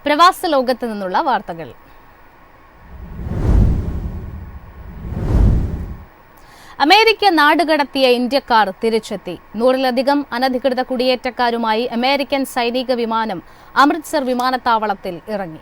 പ്രവാസ ലോകത്ത് നിന്നുള്ള വാർത്തകൾ. അമേരിക്ക നാടുകടത്തിയ ഇന്ത്യക്കാർ തിരിച്ചെത്തി. 100-ലധികം അനധികൃത കുടിയേറ്റക്കാരുമായി അമേരിക്കൻ സൈനിക വിമാനം അമൃത്സർ വിമാനത്താവളത്തിൽ ഇറങ്ങി.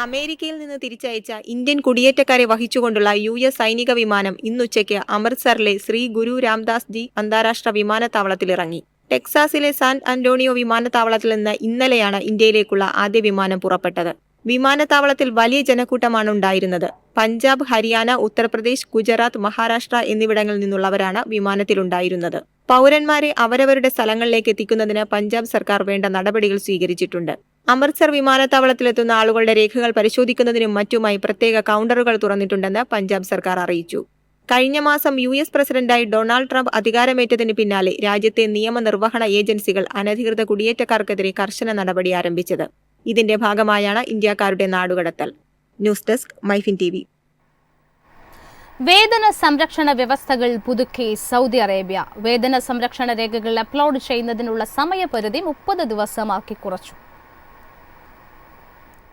അമേരിക്കയിൽ നിന്ന് തിരിച്ചയച്ച ഇന്ത്യൻ കുടിയേറ്റക്കാരെ വഹിച്ചുകൊണ്ടുള്ള US സൈനിക വിമാനം ഇന്നുച്ചയ്ക്ക് അമൃത്സറിലെ ശ്രീ ഗുരു രാംദാസ് ജി അന്താരാഷ്ട്ര വിമാനത്താവളത്തിൽ ഇറങ്ങി. ടെക്സാസിലെ സാൻ അന്റോണിയോ വിമാനത്താവളത്തിൽ നിന്ന് ഇന്നലെയാണ് ഇന്ത്യയിലേക്കുള്ള ആദ്യ വിമാനം പുറപ്പെട്ടത്. വിമാനത്താവളത്തിൽ വലിയ ജനക്കൂട്ടമാണ് ഉണ്ടായിരുന്നത്. പഞ്ചാബ്, ഹരിയാന, ഉത്തർപ്രദേശ്, ഗുജറാത്ത്, മഹാരാഷ്ട്ര എന്നിവിടങ്ങളിൽ നിന്നുള്ളവരാണ് വിമാനത്തിലുണ്ടായിരുന്നത്. പൗരന്മാരെ അവരവരുടെ സ്ഥലങ്ങളിലേക്ക് എത്തിക്കുന്നതിന് പഞ്ചാബ് സർക്കാർ വേണ്ട നടപടികൾ സ്വീകരിച്ചിട്ടുണ്ട്. അമൃത്സർ വിമാനത്താവളത്തിലെത്തുന്ന ആളുകളുടെ രേഖകൾ പരിശോധിക്കുന്നതിനും മറ്റുമായി പ്രത്യേക കൗണ്ടറുകൾ തുറന്നിട്ടുണ്ടെന്ന് പഞ്ചാബ് സർക്കാർ അറിയിച്ചു. കഴിഞ്ഞ മാസം US പ്രസിഡന്റായി ഡൊണാൾഡ് ട്രംപ് അധികാരമേറ്റതിന് പിന്നാലെ രാജ്യത്തെ നിയമനിർവഹണ ഏജൻസികൾ അനധികൃത കുടിയേറ്റക്കാർക്കെതിരെ കർശന നടപടി ആരംഭിച്ചത്. ഇതിന്റെ ഭാഗമായാണ് ഇന്ത്യക്കാരുടെ നാടുകടത്തൽ. News desk MyFin TV. വേതന സംരക്ഷണ വ്യവസ്ഥകൾ പുതുക്കി സൗദി അറേബ്യ. വേതന സംരക്ഷണ രേഖകൾ അപ്ലോഡ് ചെയ്യുന്നതിനുള്ള സമയപരിധി 30 ദിവസമാക്കി കുറച്ചു.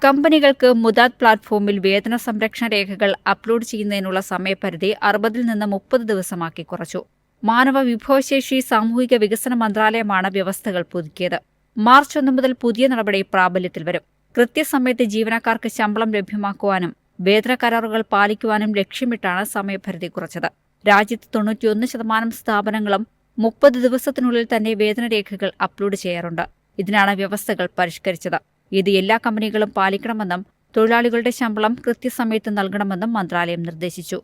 കമ്പനികൾക്ക് മുദാദ് പ്ലാറ്റ്ഫോമിൽ വേതന സംരക്ഷണ രേഖകൾ അപ്ലോഡ് ചെയ്യുന്നതിനുള്ള സമയപരിധി 60 നിന്ന് 30 ദിവസമാക്കി കുറച്ചു. മാനവ വിഭവശേഷി സാമൂഹിക വികസന മന്ത്രാലയമാണ് വ്യവസ്ഥകൾ പുതുക്കിയത്. മാർച്ച് 1 മുതൽ പുതിയ നടപടി പ്രാബല്യത്തിൽ വരും. കൃത്യസമയത്ത് ജീവനക്കാർക്ക് ശമ്പളം ലഭ്യമാക്കുവാനും വേതന കരാറുകൾ പാലിക്കുവാനും ലക്ഷ്യമിട്ടാണ് സമയപരിധി കുറച്ചത്. രാജ്യത്ത് 91% സ്ഥാപനങ്ങളും 30 ദിവസത്തിനുള്ളിൽ തന്നെ വേതനരേഖകൾ അപ്ലോഡ് ചെയ്യാറുണ്ട്. ഇതിനാണ് വ്യവസ്ഥകൾ പരിഷ്കരിച്ചത്. ഇത് എല്ലാ കമ്പനികളും പാലിക്കണമെന്നും തൊഴിലാളികളുടെ ശമ്പളം കൃത്യസമയത്ത് നൽകണമെന്നും മന്ത്രാലയം നിർദ്ദേശിച്ചു.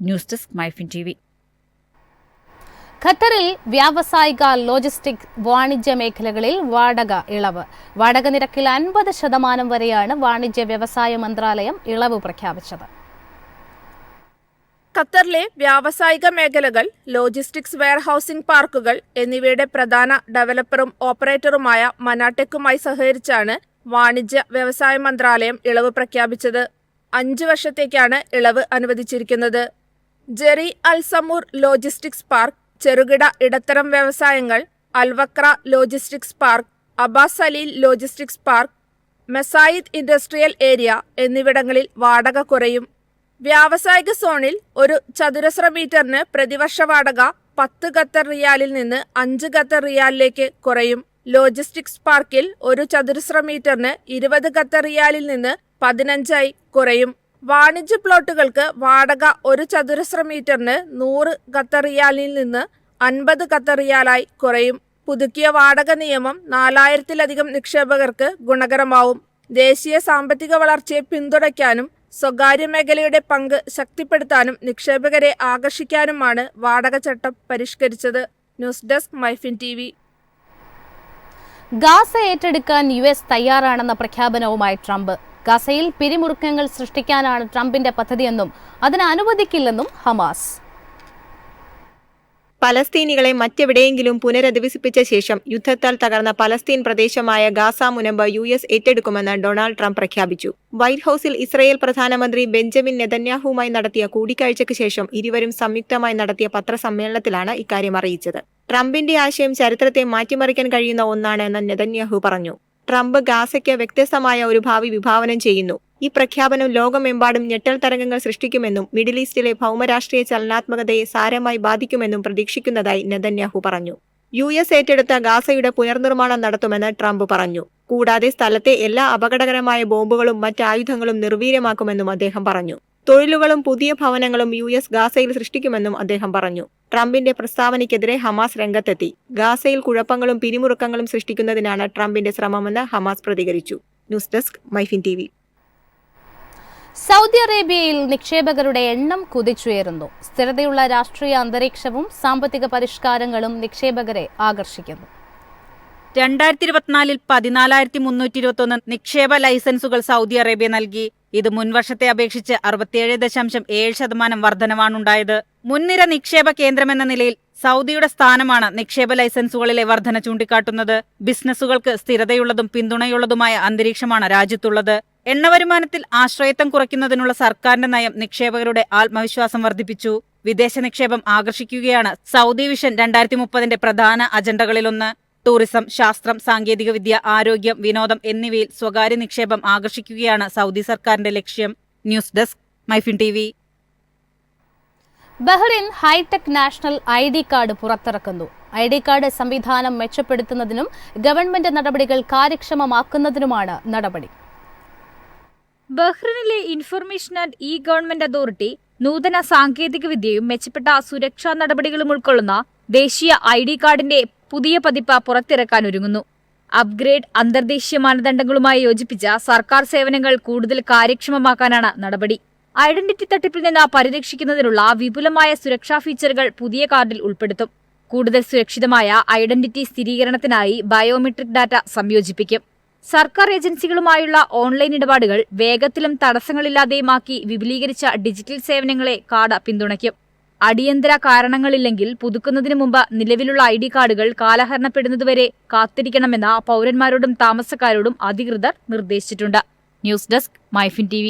News desk MyFin TV. ഖത്തറിൽ വ്യാവസായിക, ലോജിസ്റ്റിക്, വാണിജ്യ മേഖലകളിൽ വാടക ഇളവ്. വാടക നിരക്കിൽ 50% വരെയാണ് വാണിജ്യ വ്യവസായ മന്ത്രാലയം ഇളവ് പ്രഖ്യാപിച്ചത്. ഖത്തറിലെ വ്യാവസായിക മേഖലകൾ, ലോജിസ്റ്റിക്സ്, വെയർഹൌസിംഗ് പാർക്കുകൾ എന്നിവയുടെ പ്രധാന ഡെവലപ്പറും ഓപ്പറേറ്ററുമായ മനാടെക്കുമായി സഹകരിച്ചാണ് വാണിജ്യ വ്യവസായ മന്ത്രാലയം ഇളവ് പ്രഖ്യാപിച്ചത്. 5 വർഷത്തേക്കാണ് ഇളവ് അനുവദിച്ചിരിക്കുന്നത്. Jery Al Samur logistics park, ചെറുകിട ഇടത്തരം വ്യവസായങ്ങൾ, Al Wakra logistics park, Aba Saleel logistics park, Mesaieed industrial area എന്നിവിടങ്ങളിൽ വാടക കുറയും. വ്യാവസായിക സോണിൽ ഒരു ചതുരശ്ര മീറ്ററിന് പ്രതിവർഷ വാടക 10 ഖത്തർ റിയാലിൽ നിന്ന് 5 ഖത്തർ റിയാലിലേക്ക് കുറയും. ലോജിസ്റ്റിക്സ് പാർക്കിൽ ഒരു ചതുരശ്ര മീറ്ററിന് 20 ഖത്തർ റിയാലിൽ നിന്ന് 15 കുറയും. വാണിജ്യ പ്ലോട്ടുകൾക്ക് വാടക ഒരു ചതുരശ്ര മീറ്ററിന് 100 ഖത്തർ റിയാലിൽ നിന്ന് 50 ഖത്തർ റിയാലായി കുറയും. പുതുക്കിയ വാടക നിയമം 4000-ലധികം നിക്ഷേപകർക്ക് ഗുണകരമാവും. ദേശീയ സാമ്പത്തിക വളർച്ചയെ പിന്തുണയ്ക്കാനും സ്വകാര്യ മേഖലയുടെ പങ്ക് ശക്തിപ്പെടുത്താനും നിക്ഷേപകരെ ആകർഷിക്കാനുമാണ് വാടക ചട്ടം പരിഷ്കരിച്ചത്. News desk MyFin TV. Gaza ഏറ്റെടുക്കാൻ US തയ്യാറാണെന്ന പ്രഖ്യാപനവുമായി ട്രംപ്. ഗാസയിൽ പിരിമുറുക്കങ്ങൾ സൃഷ്ടിക്കാനാണ് ട്രംപിന്റെ പദ്ധതിയെന്നും അതിന് അനുവദിക്കില്ലെന്നും ഹമാസ്. പലസ്തീനികളെ മറ്റെവിടെയെങ്കിലും പുനരധിവസിപ്പിച്ച ശേഷം യുദ്ധത്താൽ തകർന്ന പലസ്തീൻ പ്രദേശമായ ഗാസ മുനമ്പ് US ഏറ്റെടുക്കുമെന്ന് ഡൊണാൾഡ് ട്രംപ് പ്രഖ്യാപിച്ചു. വൈറ്റ് ഹൌസിൽ ഇസ്രയേൽ പ്രധാനമന്ത്രി ബെഞ്ചമിൻ നെതന്യാഹുവുമായി നടത്തിയ കൂടിക്കാഴ്ചയ്ക്ക് ശേഷം ഇരുവരും സംയുക്തമായി നടത്തിയ പത്രസമ്മേളനത്തിലാണ് ഇക്കാര്യം അറിയിച്ചത്. ട്രംപിന്റെ ആശയം ചരിത്രത്തെ മാറ്റിമറിക്കാൻ കഴിയുന്ന ഒന്നാണെന്ന് നെതന്യാഹു പറഞ്ഞു. ട്രംപ് ഗാസയ്ക്ക് വ്യത്യസ്തമായ ഒരു ഭാവി വിഭാവനം ചെയ്യുന്നു. ഈ പ്രഖ്യാപനം ലോകമെമ്പാടും ഞെട്ടൽ തരംഗങ്ങൾ സൃഷ്ടിക്കുമെന്നും മിഡിൽ ഈസ്റ്റിലെ ഭൗമരാഷ്ട്രീയ ചലനാത്മകതയെ സാരമായി ബാധിക്കുമെന്നും പ്രതീക്ഷിക്കുന്നതായി നെതന്യാഹു പറഞ്ഞു. US ഏറ്റെടുത്ത ഗാസയുടെ പുനർനിർമ്മാണം നടത്തുമെന്ന് ട്രംപ് പറഞ്ഞു. കൂടാതെ സ്ഥലത്തെ എല്ലാ അപകടകരമായ ബോംബുകളും മറ്റ് ആയുധങ്ങളും നിർവീര്യമാക്കുമെന്നും അദ്ദേഹം പറഞ്ഞു. തൊഴിലുകളും പുതിയ ഭവനങ്ങളും US ഗാസയിൽ സൃഷ്ടിക്കുമെന്നും അദ്ദേഹം പറഞ്ഞു. ട്രംപിന്റെ പ്രസ്താവനയ്ക്കെതിരെ ഹമാസ് രംഗത്തെത്തി. ഗാസയിൽ കുഴപ്പങ്ങളും പിരിമുറുക്കങ്ങളും സൃഷ്ടിക്കുന്നതിനാണ് ട്രംപിന്റെ ശ്രമമെന്ന് ഹമാസ് പ്രതികരിച്ചു. News desk MyFin TV. Saudi അറേബ്യയിൽ നിക്ഷേപകരുടെ എണ്ണം കുതിച്ചുയരുന്നു. സ്ഥിരതയുള്ള രാഷ്ട്രീയ അന്തരീക്ഷവും സാമ്പത്തിക പരിഷ്കാരങ്ങളും നിക്ഷേപകരെ ആകർഷിക്കുന്നു. 2024 14,321 നിക്ഷേപ ലൈസൻസുകൾ സൗദി അറേബ്യ നൽകി. ഇത് മുൻവർഷത്തെ അപേക്ഷിച്ച് 67.7% വർധനവാണുണ്ടായത്. മുൻനിര നിക്ഷേപ കേന്ദ്രമെന്ന നിലയിൽ സൗദിയുടെ സ്ഥാനമാണ് നിക്ഷേപ ലൈസൻസുകളിലെ വർധന ചൂണ്ടിക്കാട്ടുന്നത്. ബിസിനസ്സുകൾക്ക് സ്ഥിരതയുള്ളതും പിന്തുണയുള്ളതുമായ അന്തരീക്ഷമാണ് രാജ്യത്തുള്ളത്. എണ്ണവരുമാനത്തിൽ ആശ്രയത്വം കുറയ്ക്കുന്നതിനുള്ള സർക്കാരിന്റെ നയം നിക്ഷേപകരുടെ ആത്മവിശ്വാസം വർദ്ധിപ്പിച്ചു. വിദേശ നിക്ഷേപം ആകർഷിക്കുകയാണ് സൗദി വിഷൻ 2030 പ്രധാന അജണ്ടകളിലൊന്ന്. ടൂറിസം, ശാസ്ത്രം, സാങ്കേതികവിദ്യ, ആരോഗ്യം, വിനോദം എന്നിവയിൽ സ്വകാര്യ നിക്ഷേപം ആകർഷിക്കുകയാണ് സൗദി സർക്കാരിന്റെ ലക്ഷ്യം. News desk MyFin TV. Bahrain hi-tech national ID card പുറത്തിറക്കുന്നു. ID കാർഡ് സംവിധാനം മെച്ചപ്പെടുത്തുന്നതിനും ഗവൺമെന്റ് നടപടികൾ കാര്യക്ഷമമാക്കുന്നതിനുമാണ് നടപടി. ബഹ്റിനിലെ ഇൻഫർമേഷൻ ആൻഡ് ഗവൺമെന്റ് അതോറിറ്റി നൂതന സാങ്കേതിക വിദ്യയും മെച്ചപ്പെട്ട സുരക്ഷാ നടപടികളും ഉൾക്കൊള്ളുന്ന ദേശീയ ID കാർഡിന്റെ പുതിയ പതിപ്പ് പുറത്തിറക്കാൻ ഒരുങ്ങുന്നു. അപ്ഗ്രേഡ്, അന്തർദേശീയ മാനദണ്ഡങ്ങളുമായി യോജിപ്പിച്ച സർക്കാർ സേവനങ്ങൾ കൂടുതൽ കാര്യക്ഷമമാക്കാനാണ് നടപടി. ഐഡന്റിറ്റി തട്ടിപ്പിൽ നിന്ന് പരിരക്ഷിക്കുന്നതിനുള്ള വിപുലമായ സുരക്ഷാ ഫീച്ചറുകൾ പുതിയ കാർഡിൽ ഉൾപ്പെടുത്തും. കൂടുതൽ സുരക്ഷിതമായ ഐഡന്റിറ്റി സ്ഥിരീകരണത്തിനായി ബയോമെട്രിക് ഡാറ്റ സംയോജിപ്പിക്കും. സർക്കാർ ഏജൻസികളുമായുള്ള ഓൺലൈൻ ഇടപാടുകൾ വേഗത്തിലും തടസ്സങ്ങളില്ലാതെയുമാക്കി വിപുലീകരിച്ച ഡിജിറ്റൽ സേവനങ്ങളെ കാർഡ് പിന്തുണയ്ക്കും. അടിയന്തര കാരണങ്ങളില്ലെങ്കിൽ പുതുക്കുന്നതിന് മുമ്പ് നിലവിലുള്ള ID കാർഡുകൾ കാലഹരണപ്പെടുന്നതുവരെ കാത്തിരിക്കണമെന്ന് പൗരന്മാരോടും താമസക്കാരോടും അധികൃതർ നിർദ്ദേശിച്ചിട്ടുണ്ട്. News desk MyFin TV.